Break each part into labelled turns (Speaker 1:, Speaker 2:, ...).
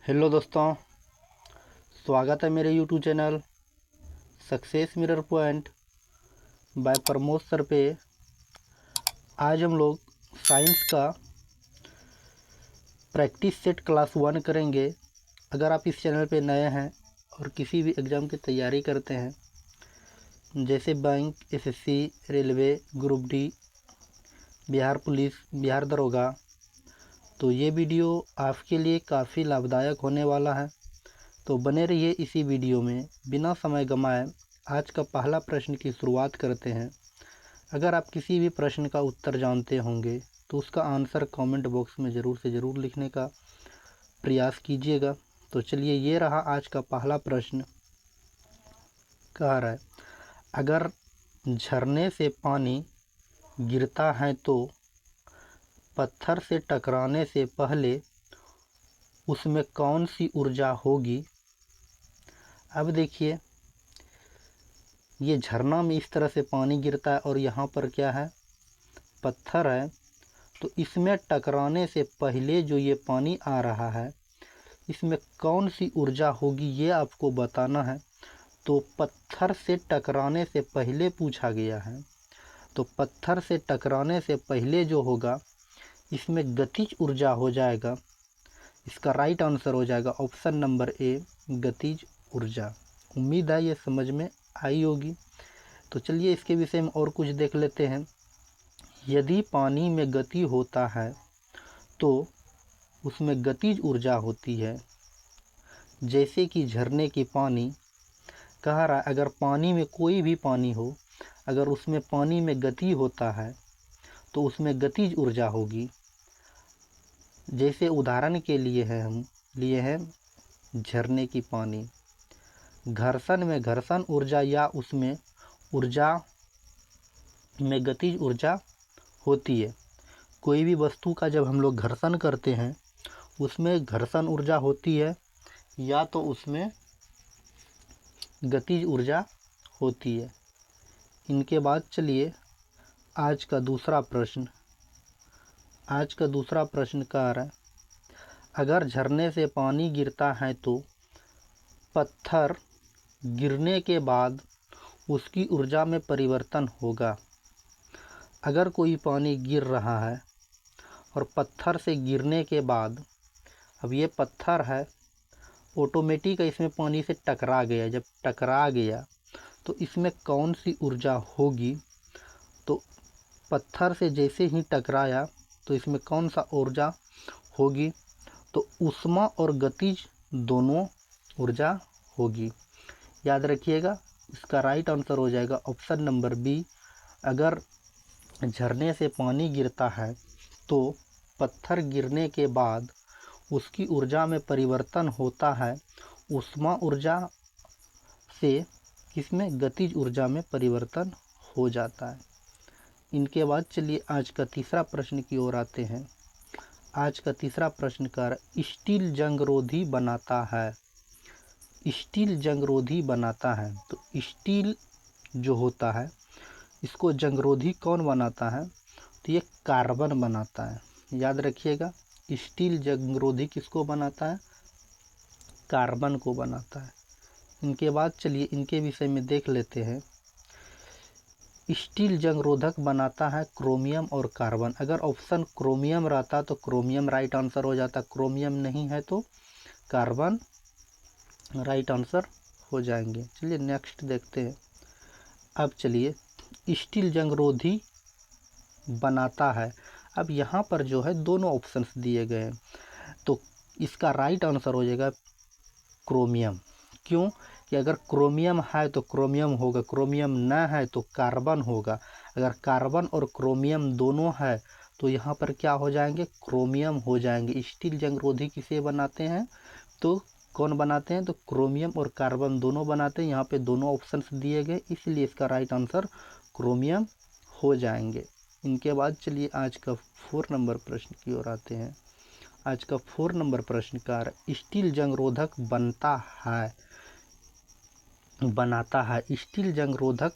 Speaker 1: Hello दोस्तों, स्वागत है मेरे YouTube channel success mirror point by Pramod sir पे। आज हम लोग साइंस का प्रैक्टिस सेट क्लास 1 करेंगे। अगर आप इस चैनल पे नए हैं और किसी भी एग्ज़ाम की तैयारी करते हैं जैसे bank, SSC, railway, group D, Bihar police, Bihar दरोगा, तो ये वीडियो आपके लिए काफ़ी लाभदायक होने वाला है। तो बने रहिए इसी वीडियो में। बिना समय गंवाए आज का पहला प्रश्न की शुरुआत करते हैं। अगर आप किसी भी प्रश्न का उत्तर जानते होंगे तो उसका आंसर कमेंट बॉक्स में ज़रूर से ज़रूर लिखने का प्रयास कीजिएगा। तो चलिए, ये रहा आज का पहला प्रश्न। कह रहा है, अगर झरने से पानी गिरता है तो पत्थर से टकराने से पहले उसमें कौन सी ऊर्जा होगी। अब देखिए, ये झरना में इस तरह से पानी गिरता है और यहाँ पर क्या है, पत्थर है। तो इसमें टकराने से पहले जो ये पानी आ रहा है, इसमें कौन सी ऊर्जा होगी ये आपको बताना है। तो पत्थर से टकराने से पहले पूछा गया है, तो पत्थर से टकराने से पहले जो होगा इसमें गतिज ऊर्जा हो जाएगा। इसका राइट आंसर हो जाएगा ऑप्शन नंबर ए, गतिज ऊर्जा। उम्मीद है ये समझ में आई होगी। तो चलिए, इसके विषय में और कुछ देख लेते हैं। यदि पानी में गति होता है तो उसमें गतिज ऊर्जा होती है, जैसे कि झरने की पानी। कह रहा है, अगर पानी में कोई भी पानी हो, अगर उसमें पानी में गति होता है तो उसमें गतिज ऊर्जा होगी। जैसे उदाहरण के लिए है, हम लिए हैं झरने की पानी। घर्षण में घर्षण ऊर्जा या उसमें ऊर्जा में गतिज ऊर्जा होती है। कोई भी वस्तु का जब हम लोग घर्षण करते हैं उसमें घर्षण ऊर्जा होती है या तो उसमें गतिज ऊर्जा होती है। इनके बाद चलिए आज का दूसरा प्रश्न। आज का दूसरा प्रश्न कह रहा है, अगर झरने से पानी गिरता है तो पत्थर गिरने के बाद उसकी ऊर्जा में परिवर्तन होगा। अगर कोई पानी गिर रहा है और पत्थर से गिरने के बाद, अब ये पत्थर है, ऑटोमेटिक इसमें पानी से टकरा गया। जब टकरा गया तो इसमें कौन सी ऊर्जा होगी। तो पत्थर से जैसे ही टकराया तो इसमें कौन सा ऊर्जा होगी। तो ऊष्मा और गतिज दोनों ऊर्जा होगी। याद रखिएगा, इसका राइट आंसर हो जाएगा ऑप्शन नंबर बी। अगर झरने से पानी गिरता है तो पत्थर गिरने के बाद उसकी ऊर्जा में परिवर्तन होता है, ऊष्मा ऊर्जा से किसमें, गतिज ऊर्जा में परिवर्तन हो जाता है। इनके बाद चलिए आज का तीसरा प्रश्न की ओर आते हैं। आज का तीसरा प्रश्न कर, स्टील जंगरोधी बनाता है। स्टील जंगरोधी बनाता है, तो स्टील जो होता है इसको जंगरोधी कौन बनाता है। तो ये कार्बन बनाता है। याद रखिएगा, स्टील जंगरोधी किसको बनाता है, कार्बन को बनाता है। इनके बाद चलिए इनके विषय में देख लेते हैं। स्टील जंगरोधक बनाता है क्रोमियम और कार्बन। अगर ऑप्शन क्रोमियम रहता तो क्रोमियम राइट आंसर हो जाता, क्रोमियम नहीं है तो कार्बन राइट आंसर हो जाएंगे। चलिए नेक्स्ट देखते हैं। अब चलिए, स्टील जंगरोधी बनाता है। अब यहाँ पर जो है दोनों ऑप्शंस दिए गए हैं, तो इसका राइट आंसर हो जाएगा क्रोमियम। क्यों कि अगर क्रोमियम है तो क्रोमियम होगा, क्रोमियम न है तो कार्बन होगा। अगर कार्बन और क्रोमियम दोनों है तो यहाँ पर क्या हो जाएंगे, क्रोमियम हो जाएंगे। स्टील जंगरोधी किसे बनाते हैं, तो कौन बनाते हैं, तो क्रोमियम और कार्बन दोनों बनाते हैं। यहाँ पे दोनों ऑप्शंस दिए गए, इसलिए इसका राइट आंसर क्रोमियम हो जाएंगे। इनके बाद चलिए आज का 4 नंबर प्रश्न की ओर आते हैं। आज का 4 नंबर प्रश्न का, स्टील जंगरोधक बनाता है। स्टील जंगरोधक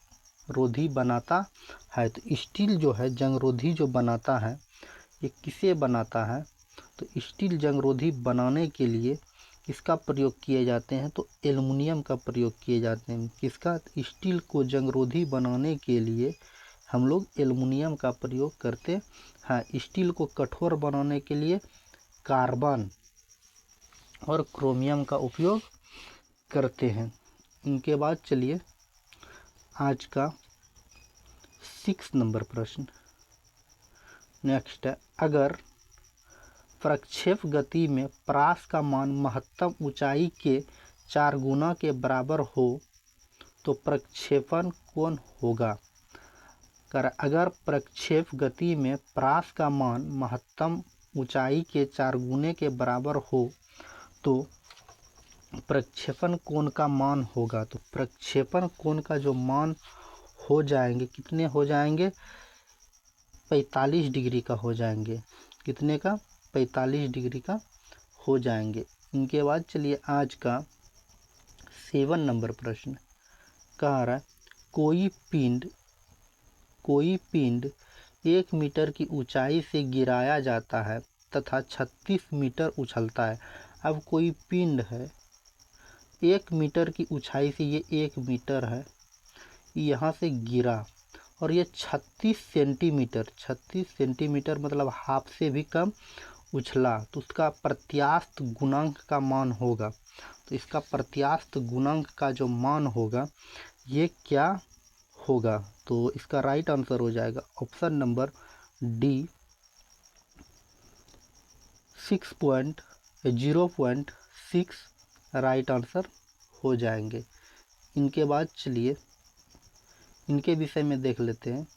Speaker 1: रोधी बनाता है। तो स्टील जो है जंगरोधी जो बनाता है, ये किसे बनाता है, तो स्टील जंगरोधी बनाने के लिए किसका प्रयोग किए जाते हैं, तो एल्युमिनियम का प्रयोग किए जाते हैं। किसका, स्टील को जंगरोधी बनाने के लिए हम लोग एल्युमिनियम का प्रयोग करते हैं। स्टील को कठोर बनाने के लिए कार्बन और क्रोमियम का उपयोग करते हैं। इनके बाद चलिए आज का 6 नंबर प्रश्न नेक्स्ट है, अगर प्रक्षेप गति में परास का मान महत्तम ऊंचाई के 4 गुना के बराबर हो तो प्रक्षेपण कोण होगा। अगर प्रक्षेप गति में परास का मान महत्तम ऊंचाई के 4 गुने के बराबर हो तो प्रक्षेपण कोण का मान होगा। तो प्रक्षेपण कोण का जो मान हो जाएंगे, कितने हो जाएंगे, 45 डिग्री का हो जाएंगे। कितने का, 45 डिग्री का हो जाएंगे। इनके बाद चलिए आज का 7 नंबर प्रश्न कह रहा है, कोई पिंड 1 मीटर की ऊंचाई से गिराया जाता है तथा 36 मीटर उछलता है। अब कोई पिंड है 1 मीटर की ऊंचाई से, ये 1 मीटर है, यहाँ से गिरा और ये 36 सेंटीमीटर मतलब हाफ से भी कम उछला, तो उसका प्रत्यास्थ गुणांक का मान होगा। तो इसका प्रत्यास्थ गुणांक का जो मान होगा ये क्या होगा, तो इसका राइट आंसर हो जाएगा option number D 0.6 right answer हो जाएंगे। इनके बाद चलिए इनके विषय में देख लेते हैं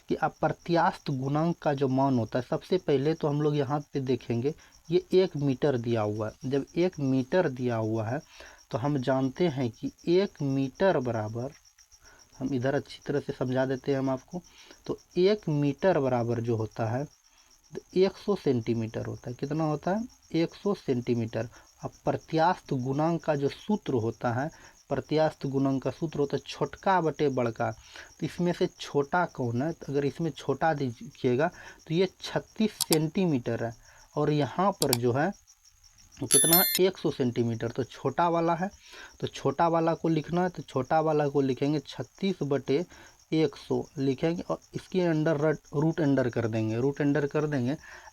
Speaker 1: कि अप्रत्यास्थ गुणांक का जो मान होता है। सबसे पहले तो हम लोग यहाँ पे देखेंगे ये 1 मीटर दिया हुआ है। जब 1 मीटर दिया हुआ है तो हम जानते हैं कि 1 मीटर बराबर, हम इधर अच्छी तरह से समझा देते हैं हम आपको। तो 1 मीटर बराबर जो होता है 100 सेंटीमीटर होता है। कितना होता है, 100 सेंटीमीटर। अब प्रत्यास्थ गुणांक का जो सूत्र होता है, प्रत्यास्थ गुणांक का सूत्र होता है छोटका बटे बड़का। तो इसमें से छोटा कौन है, तो अगर इसमें छोटा दीजिएगा तो ये 36 सेंटीमीटर है और यहाँ पर जो है कितना है, 100 सेंटीमीटर। तो छोटा वाला है, तो छोटा वाला को लिखना है तो छोटा वाला को लिखेंगे 36 बटे 100 लिखेंगे और इसके अंडर रूट अंडर कर देंगे।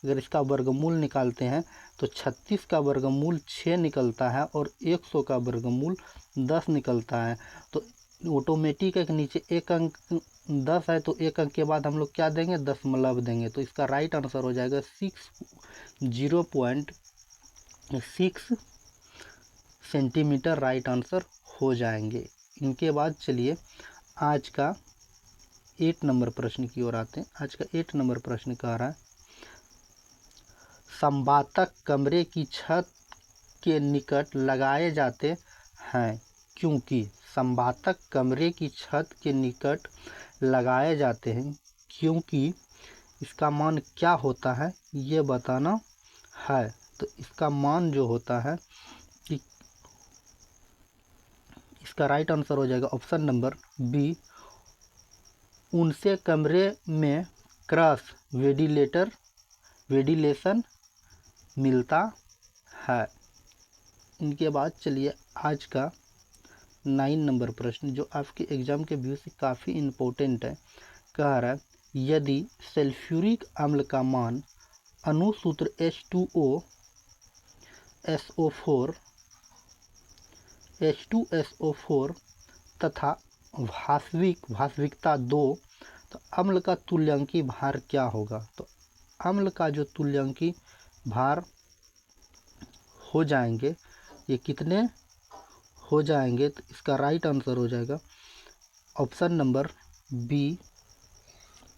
Speaker 1: अगर इसका वर्गमूल निकालते हैं तो 36 का वर्गमूल 6 निकलता है और 100 का वर्गमूल 10 निकलता है। तो ऑटोमेटिक एक नीचे एक अंक 10 है तो एक अंक के बाद हम लोग क्या देंगे, दशमलव देंगे। तो इसका राइट आंसर हो जाएगा 0.6 सेंटीमीटर राइट आंसर हो जाएंगे। इनके बाद चलिए आज का 8 नंबर प्रश्न की ओर आते हैं। आज का 8 नंबर प्रश्न कह रहा है, संवातक कमरे की छत के निकट लगाए जाते हैं क्योंकि। संवातक कमरे की छत के निकट लगाए जाते हैं क्योंकि इसका मान क्या होता है ये बताना है। तो इसका मान जो होता है कि इसका राइट आंसर हो जाएगा ऑप्शन नंबर बी, उनसे कमरे में क्रॉस वेंटिलेशन मिलता है। इनके बाद चलिए आज का 9 नंबर प्रश्न जो आपके एग्जाम के व्यू से काफ़ी इम्पोर्टेंट है। कह रहा है, यदि सल्फ्यूरिक अम्ल का मान अणुसूत्र H2SO4 तथा भास्विकता 2, तो अम्ल का तुल्यांकी भार क्या होगा। तो अम्ल का जो तुल्यांकी भार हो जाएंगे ये कितने हो जाएंगे, तो इसका राइट आंसर हो जाएगा ऑप्शन नंबर बी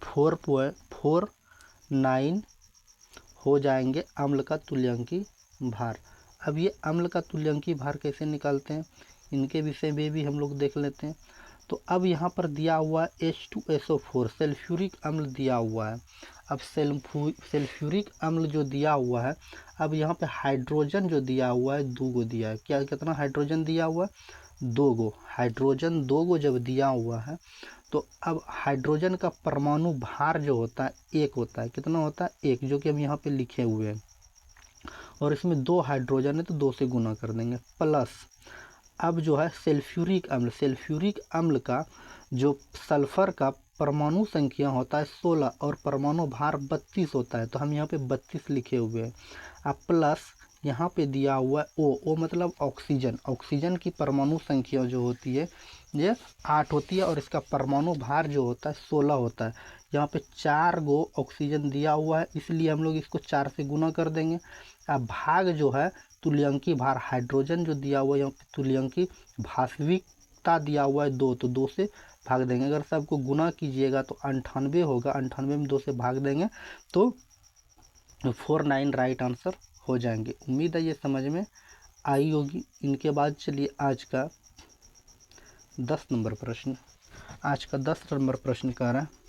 Speaker 1: 4.49 हो जाएंगे अम्ल का तुल्यांकी भार। अब ये अम्ल का तुल्यांकी भार कैसे निकालते हैं इनके विषय में भी हम लोग देख लेते हैं। तो अब यहाँ पर दिया हुआ है H2SO4 सल्फ्यूरिक अम्ल दिया हुआ है। अब सल्फ्यूरिक अम्ल जो दिया हुआ है, अब यहाँ पे हाइड्रोजन जो दिया हुआ है 2 गो दिया है। क्या कितना हाइड्रोजन दिया हुआ है, 2 गो। हाइड्रोजन 2 गो जब दिया हुआ है तो अब हाइड्रोजन का परमाणु भार जो होता है 1 होता है। कितना होता है, 1, जो कि हम यहाँ पे लिखे हुए हैं। और इसमें 2 हाइड्रोजन है तो 2 से गुना कर देंगे प्लस। अब जो है सल्फ्यूरिक अम्ल का जो सल्फर का परमाणु संख्या होता है 16 और परमाणु भार 32 होता है, तो हम यहाँ पे 32 लिखे हुए हैं। अब प्लस यहाँ पे दिया हुआ है ओ मतलब ऑक्सीजन की परमाणु संख्या जो होती है ये 8 होती है और इसका परमाणु भार जो होता है 16 होता है। यहाँ पे 4 गो ऑक्सीजन दिया हुआ है, इसलिए हम लोग इसको 4 से गुना कर देंगे। अब भाग जो है तुल्यंकी भार, हाइड्रोजन जो दिया हुआ है यहाँ पे तुल्यंकी भास्विकता दिया हुआ है 2, तो 2 से भाग देंगे। अगर सबको गुना कीजिएगा तो 98 होगा, 98 में 2 से भाग देंगे तो 49 राइट आंसर हो जाएंगे। उम्मीद है ये समझ में आई होगी। इनके बाद चलिए आज का 10 नंबर प्रश्न। आज का 10 नंबर प्रश्न कह रहा है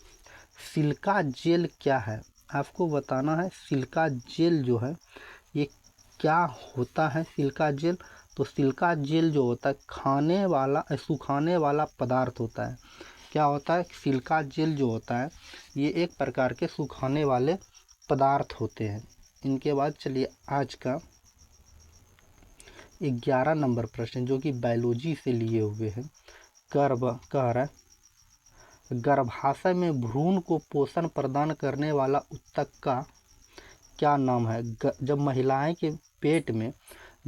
Speaker 1: सिलिका जेल क्या है। आपको बताना है सिलिका जेल जो है ये क्या होता है। सिलिका जेल, तो सिलिका जेल जो होता है खाने वाला सुखाने वाला पदार्थ होता है। क्या होता है सिलिका जेल जो होता है ये एक प्रकार के सुखाने वाले पदार्थ होते हैं। इनके बाद चलिए आज का 11 नंबर प्रश्न जो कि बायोलॉजी से लिए हुए हैं। कह रहा है गर्भाशय में भ्रूण को पोषण प्रदान करने वाला ऊतक का क्या नाम है। जब महिलाएं के पेट में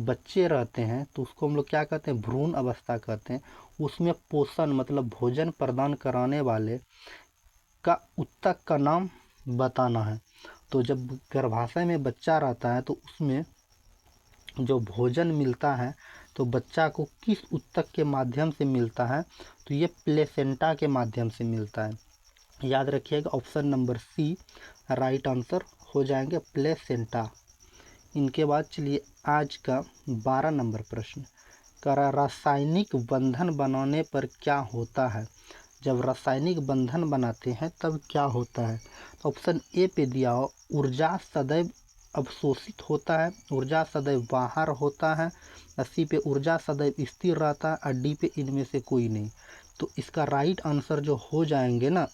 Speaker 1: बच्चे रहते हैं तो उसको हम लोग क्या कहते हैं, भ्रूण अवस्था कहते हैं। उसमें पोषण मतलब भोजन प्रदान कराने वाले का ऊतक का नाम बताना है। तो जब गर्भाशय में बच्चा रहता है तो उसमें जो भोजन मिलता है तो बच्चा को किस ऊतक के माध्यम से मिलता है, तो ये प्लेसेंटा के माध्यम से मिलता है। याद रखिएगा option number C right answer हो जाएंगे, प्लेसेंटा। इनके बाद चलिए आज का 12 नंबर प्रश्न करा रासायनिक बंधन बनाने पर क्या होता है। जब रासायनिक बंधन बनाते हैं तब क्या होता है। तो ऑप्शन ए पे दिया हो ऊर्जा सदैव अवशोषित होता है, ऊर्जा सदैव बाहर होता है, सी पे ऊर्जा सदैव स्थिर रहता है और डी पे इनमें से कोई नहीं। तो इसका राइट आंसर जो हो जाएंगे ना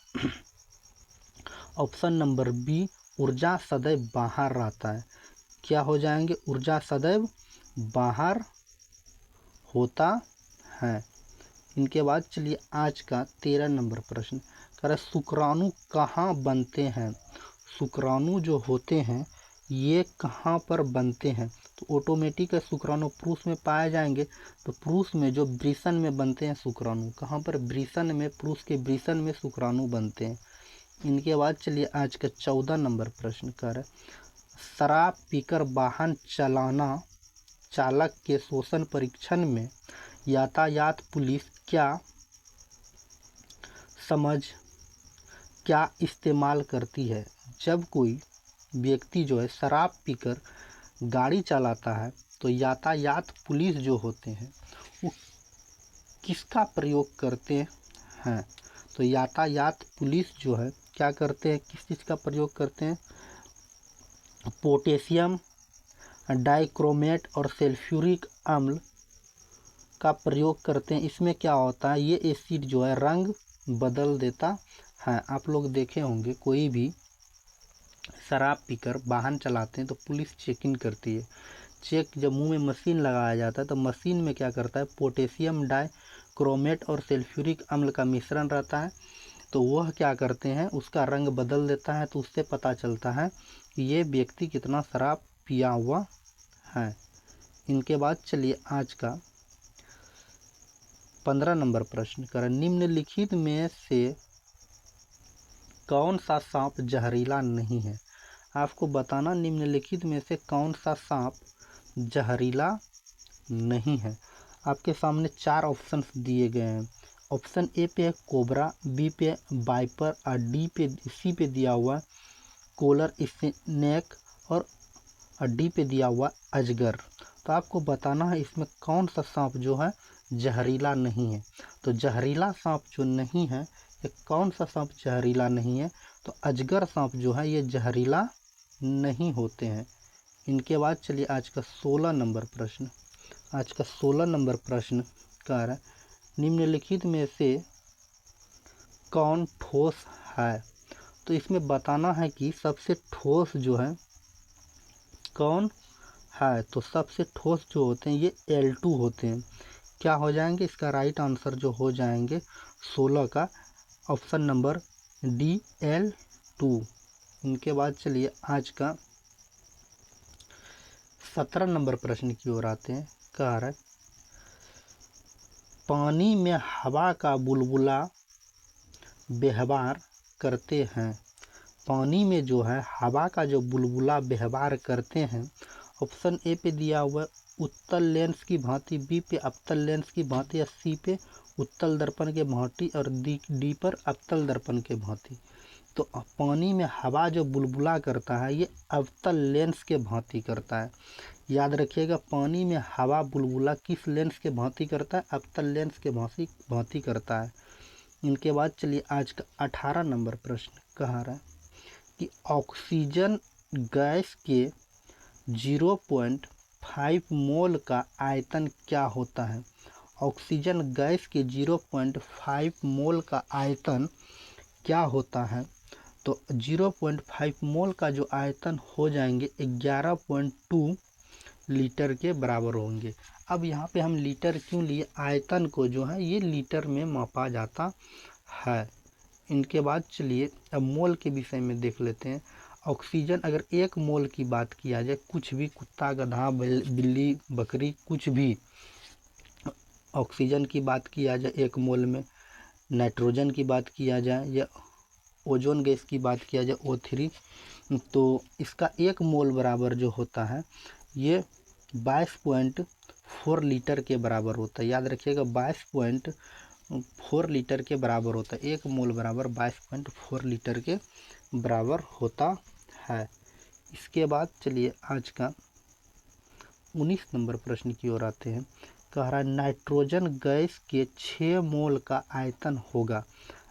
Speaker 1: ऑप्शन नंबर बी ऊर्जा सदैव बाहर रहता है। क्या हो जाएंगे, ऊर्जा सदैव बाहर होता है। इनके बाद चलिए आज का 13 नंबर प्रश्न कह रहा है शुक्राणु कहाँ बनते हैं। शुक्राणु जो होते हैं ये कहाँ पर बनते हैं। तो ऑटोमेटिक शुक्राणु पुरुष में पाए जाएंगे, तो पुरुष में जो वृषण में बनते हैं शुक्राणु, कहाँ पर वृषण में, पुरुष के वृषण में शुक्राणु बनते हैं। इनके बाद चलिए आज का 14 नंबर प्रश्न कह रहा है शराब पीकर वाहन चलाना चालक के शोषण परीक्षण में यातायात पुलिस क्या इस्तेमाल करती है। जब कोई व्यक्ति जो है शराब पीकर गाड़ी चलाता है तो यातायात पुलिस जो होते हैं वो किसका प्रयोग करते हैं। तो यातायात पुलिस जो है क्या करते हैं, किस चीज़ का प्रयोग करते हैं, पोटेशियम डाइक्रोमेट और सल्फ्यूरिक अम्ल का प्रयोग करते हैं। इसमें क्या होता है, ये एसिड जो है रंग बदल देता है। आप लोग देखे होंगे कोई भी शराब पीकर वाहन चलाते हैं तो पुलिस चेकिंग करती है। जब मुंह में मशीन लगाया जाता है तो मशीन में क्या करता है, पोटेशियम डाइक्रोमेट और सल्फ्यूरिक अम्ल का मिश्रण रहता है, तो वह क्या करते हैं उसका रंग बदल देता है। तो उससे पता चलता है कि ये व्यक्ति कितना शराब पिया हुआ है। इनके बाद चलिए आज का 15 नंबर प्रश्न करें निम्नलिखित में से कौन सा सांप जहरीला नहीं है। आपको बताना निम्नलिखित में से कौन सा सांप जहरीला नहीं है। आपके सामने 4 ऑप्शन दिए गए हैं। ऑप्शन ए पे है कोबरा, बी पे वाइपर और सी पे दिया हुआ कोलर स्नेक और डी पे दिया हुआ अजगर। तो आपको बताना है इसमें कौन सा सांप जो है जहरीला नहीं है। तो जहरीला सांप जो नहीं है ये कौन सा सांप जहरीला नहीं है, तो अजगर सांप जो है ये जहरीला नहीं होते हैं। इनके बाद चलिए आज का 16 नंबर प्रश्न। आज का 16 नंबर प्रश्न कह रहा है निम्नलिखित में से कौन ठोस है। तो इसमें बताना है कि सबसे ठोस जो है कौन है तो सबसे ठोस जो होते हैं ये L2 होते हैं। क्या हो जाएंगे, इसका राइट आंसर जो हो जाएंगे 16 का ऑप्शन नंबर डी L2। इनके बाद चलिए आज का 17 नंबर प्रश्न की ओर आते हैं। कह रहा है पानी में हवा का बुलबुला व्यवहार करते हैं। पानी में जो है हवा का जो बुलबुला व्यवहार करते हैं, ऑप्शन ए पे दिया हुआ है उत्तल लेंस की भांति, बी पे अवतल लेंस की भांति, या सी पे उत्तल दर्पण के भांति, और डी पर अवतल दर्पण के भांति। तो पानी में हवा जो बुलबुला करता है ये अवतल लेंस के भांति करता है। याद रखिएगा, पानी में हवा बुलबुला किस लेंस के भांति करता है, अवतल लेंस के भांति करता है। इनके बाद चलिए आज का 18 नंबर प्रश्न कह रहा है कि ऑक्सीजन गैस के 0.5 मोल का आयतन क्या होता है। ऑक्सीजन गैस के 0.5 मोल का आयतन क्या होता है। तो 0.5 मोल का जो आयतन हो जाएंगे 11.2 लीटर के बराबर होंगे। अब यहाँ पे हम लीटर क्यों लिए, आयतन को जो है ये लीटर में मापा जाता है। इनके बाद चलिए अब मोल के विषय में देख लेते हैं। ऑक्सीजन अगर 1 मोल की बात किया जाए, कुछ भी कुत्ता गधा बिल्ली बकरी कुछ भी ऑक्सीजन की बात किया जाए 1 मोल में, नाइट्रोजन की बात किया जाए या ओजोन गैस की बात किया जाए O3, तो इसका 1 मोल बराबर जो होता है ये 22.4 लीटर के बराबर होता है। याद रखिएगा 22.4 लीटर के बराबर होता है। 1 मोल बराबर 22.4 लीटर के बराबर होता है। इसके बाद चलिए आज का 19 नंबर प्रश्न की ओर आते हैं। कह रहा है नाइट्रोजन गैस के 6 मोल का आयतन होगा।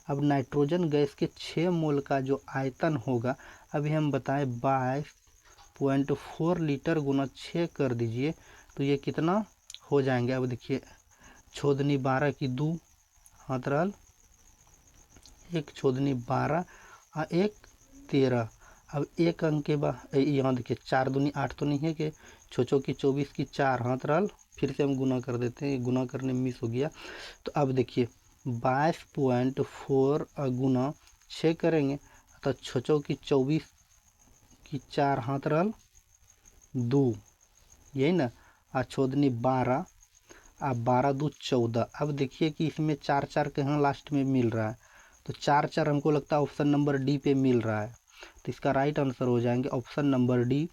Speaker 1: अब नाइट्रोजन गैस के 6 मोल का जो आयतन होगा, अभी हम बताएं 22.4 लीटर गुना 6 कर दीजिए तो ये कितना हो जाएंगे। अब देखिए छोदनी 12 की 2 हाथ रहल, 1 छोदनी 12 और 1 13। अब 1 अंक के बाद यहाँ देखिए 4 दूनी 8 तो नहीं है कि छोचो की 24 की 4 हाथ रहल, फिर से हम गुना कर देते हैं, गुना करने में मिस हो गया। तो अब देखिए 22.4 गुना 6 करेंगे तो छोचो की 24 की 4 हाथ रहल 2, यही ना, और छोदनी 12 और 12 2 14। अब देखिए कि इसमें 4 4 कहाँ लास्ट में मिल रहा है, तो 4 4 हमको लगता है ऑप्शन नंबर डी पे मिल रहा है। तो इसका राइट आंसर हो जाएंगे ऑप्शन नंबर डी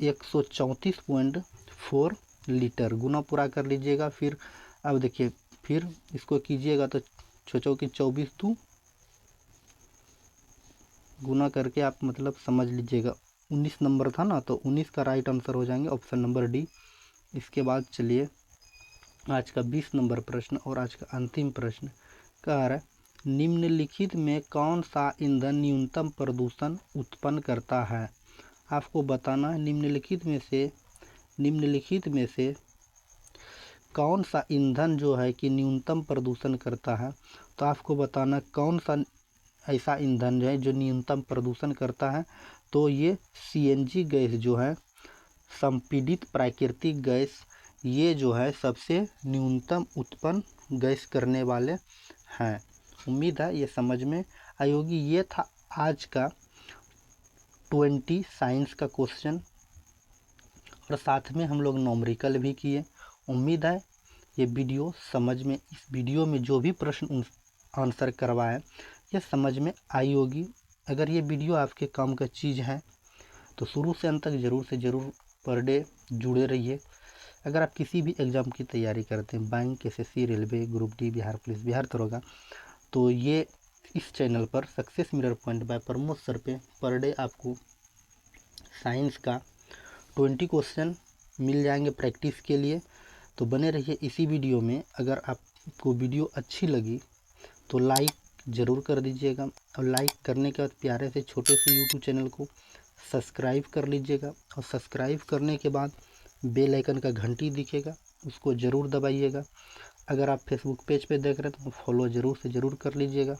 Speaker 1: 134.4 लीटर। गुना पूरा कर लीजिएगा। फिर अब देखिए फिर इसको कीजिएगा तो छोचो की 24 2 गुना करके आप मतलब समझ लीजिएगा 19 नंबर था ना, तो 19 का राइट आंसर हो जाएंगे ऑप्शन नंबर डी। इसके बाद चलिए आज का 20 नंबर प्रश्न और आज का अंतिम प्रश्न कह रहा है निम्नलिखित में कौन सा ईंधन न्यूनतम प्रदूषण उत्पन्न करता है। आपको बताना है निम्नलिखित में से कौन सा ईंधन जो है कि न्यूनतम प्रदूषण करता है। तो आपको बताना कौन सा ऐसा ईंधन है जो न्यूनतम प्रदूषण करता है। तो ये CNG गैस जो है, संपीड़ित प्राकृतिक गैस, ये जो है सबसे न्यूनतम उत्पन्न गैस करने वाले हैं। उम्मीद है ये समझ में आई होगी। ये था आज का 20 साइंस का क्वेश्चन और साथ में हम लोग नॉमरिकल भी किए। उम्मीद है ये वीडियो समझ में, इस वीडियो में जो भी प्रश्न आंसर करवाए ये समझ में आई होगी। अगर ये वीडियो आपके काम का चीज़ है तो शुरू से अंत तक ज़रूर से ज़रूर पर डे जुड़े रहिए। अगर आप किसी भी एग्ज़ाम की तैयारी करते हैं, bank, SSC, railway, group D, Bihar police, Bihar दरोगा, तो ये इस चैनल पर success mirror point by Pramod sir पे पर डे आपको साइंस का 20 क्वेश्चन मिल जाएंगे प्रैक्टिस के लिए। तो बने रहिए इसी वीडियो में। अगर आपको वीडियो अच्छी लगी तो लाइक ज़रूर कर दीजिएगा और लाइक करने के बाद प्यारे से छोटे से YouTube चैनल को सब्सक्राइब कर लीजिएगा और सब्सक्राइब करने के बाद बेल आइकन का घंटी दिखेगा उसको ज़रूर दबाइएगा। अगर आप फेसबुक पेज पे देख रहे हैं तो फॉलो ज़रूर से ज़रूर कर लीजिएगा।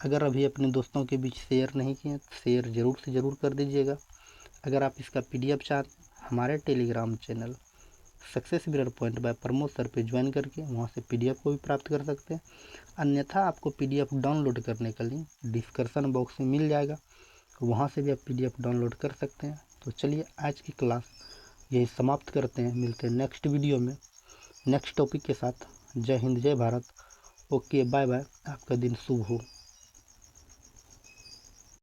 Speaker 1: अगर अभी अपने दोस्तों के बीच शेयर नहीं किए तो शेयर ज़रूर से ज़रूर कर दीजिएगा। अगर आप इसका PDF हमारे Telegram channel success mirror point by Pramod sir पे ज्वाइन करके वहाँ से पीडीएफ को भी प्राप्त कर सकते हैं। अन्यथा आपको पीडीएफ डाउनलोड करने का लिंक डिस्क्रिप्शन बॉक्स में मिल जाएगा, वहाँ से भी आप पीडीएफ डाउनलोड कर सकते हैं। तो चलिए आज की क्लास यही समाप्त करते हैं, मिलते हैं नेक्स्ट वीडियो में नेक्स्ट टॉपिक के साथ। जय हिंद, जय भारत। ओके, बाय बाय, आपका दिन शुभ हो।